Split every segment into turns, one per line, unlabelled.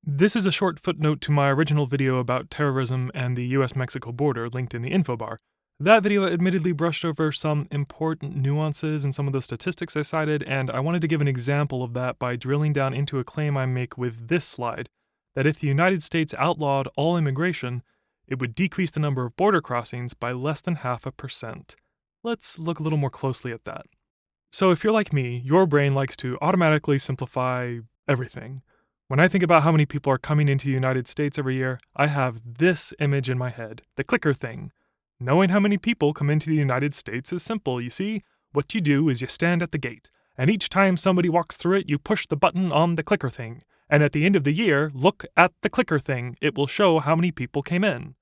This is a short footnote to my original video about terrorism and the U.S. Mexico border linked in the info bar. That video admittedly brushed over some important nuances in some of the statistics I cited, and I wanted to give an example of that by drilling down into a claim I make with this slide, that if the United States outlawed all immigration, it would decrease the number of border crossings by less than 0.5%. Let's look a little more closely at that. So if you're like me, your brain likes to automatically simplify everything. When I think about how many people are coming into the United States every year, I have this image in my head, the clicker thing. Knowing how many people come into the United States is simple, you see. What you do is you stand at the gate, and each time somebody walks through it, you push the button on the clicker thing. And at the end of the year, look at the clicker thing. It will show how many people came in.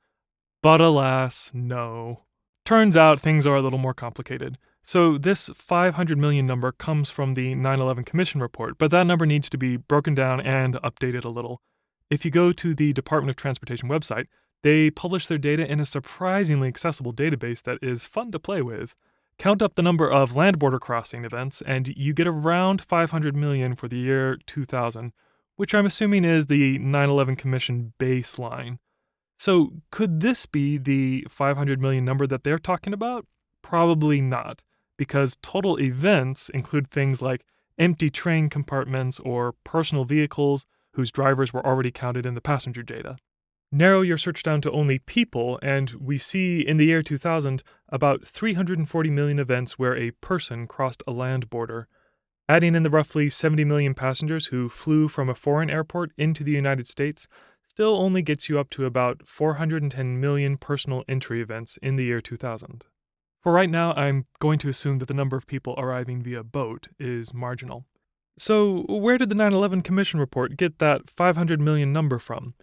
But alas, no. Turns out things are a little more complicated. So this 500 million number comes from the 9/11 Commission report, but that number needs to be broken down and updated a little. If you go to the Department of Transportation website, they publish their data in a surprisingly accessible database that is fun to play with. Count up the number of land border crossing events, and you get around 500 million for the year 2000, which I'm assuming is the 9/11 Commission baseline. So could this be the 500 million number that they're talking about? Probably not, because total events include things like empty train compartments or personal vehicles whose drivers were already counted in the passenger data. Narrow your search down to only people, and we see in the year 2000 about 340 million events where a person crossed a land border. Adding in the roughly 70 million passengers who flew from a foreign airport into the United States still only gets you up to about 410 million personal entry events in the year 2000. For right now, I'm going to assume that the number of people arriving via boat is marginal. So, where did the 9/11 Commission report get that 500 million number from?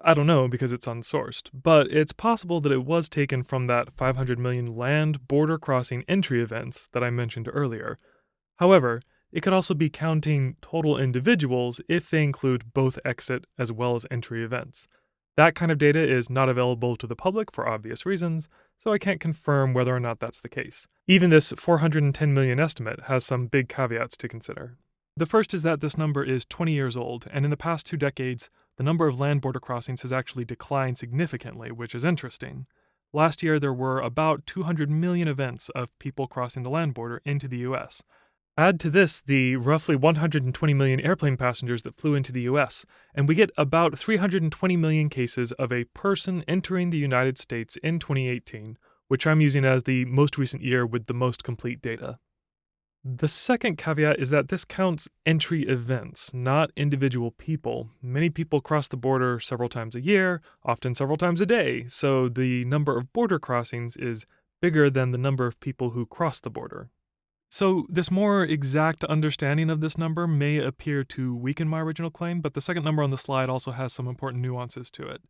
I don't know because it's unsourced, but it's possible that it was taken from that 500 million land border crossing entry events that I mentioned earlier. However, it could also be counting total individuals if they include both exit as well as entry events. That kind of data is not available to the public for obvious reasons, so I can't confirm whether or not that's the case. Even this 410 million estimate has some big caveats to consider. The first is that this number is 20 years old, and in the past 2 decades, the number of land border crossings has actually declined significantly, which is interesting. Last year, there were about 200 million events of people crossing the land border into the US. Add to this the roughly 120 million airplane passengers that flew into the US, and we get about 320 million cases of a person entering the United States in 2018, which I'm using as the most recent year with the most complete data. The second caveat is that this counts entry events, not individual people. Many people cross the border several times a year, often several times a day, so the number of border crossings is bigger than the number of people who cross the border. So, this more exact understanding of this number may appear to weaken my original claim, but the second number on the slide also has some important nuances to it.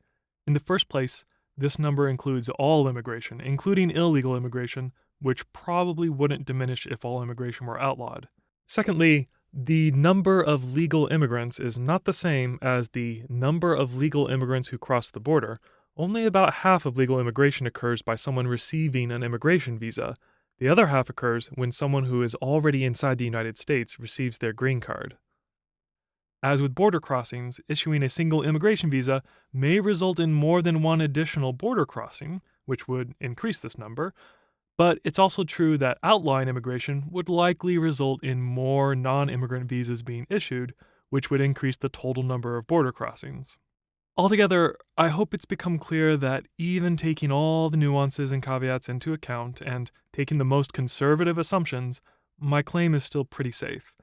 In the first place, this number includes all immigration, including illegal immigration, which probably wouldn't diminish if all immigration were outlawed. Secondly, the number of legal immigrants is not the same as the number of legal immigrants who cross the border. Only about half of legal immigration occurs by someone receiving an immigration visa. The other half occurs when someone who is already inside the United States receives their green card. As with border crossings, issuing a single immigration visa may result in more than one additional border crossing, which would increase this number, but it's also true that outlawing immigration would likely result in more non-immigrant visas being issued, which would increase the total number of border crossings. Altogether, I hope it's become clear that even taking all the nuances and caveats into account and taking the most conservative assumptions, my claim is still pretty safe.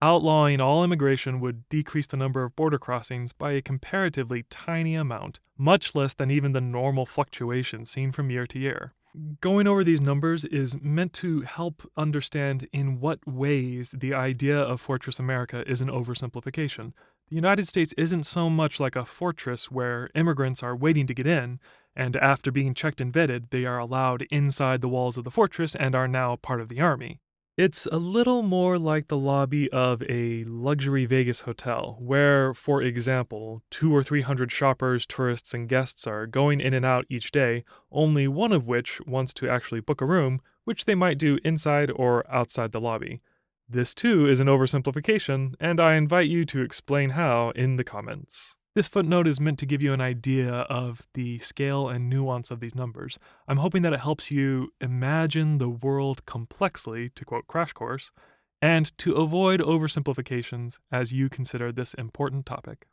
Outlawing all immigration would decrease the number of border crossings by a comparatively tiny amount, much less than even the normal fluctuation seen from year to year. Going over these numbers is meant to help understand in what ways the idea of Fortress America is an oversimplification. The United States isn't so much like a fortress where immigrants are waiting to get in, and after being checked and vetted, they are allowed inside the walls of the fortress and are now part of the army. It's a little more like the lobby of a luxury Vegas hotel, where, for example, 200 or 300 shoppers, tourists, and guests are going in and out each day, only one of which wants to actually book a room, which they might do inside or outside the lobby. This too is an oversimplification, and I invite you to explain how in the comments. This footnote is meant to give you an idea of the scale and nuance of these numbers. I'm hoping that it helps you imagine the world complexly, to quote Crash Course, and to avoid oversimplifications as you consider this important topic.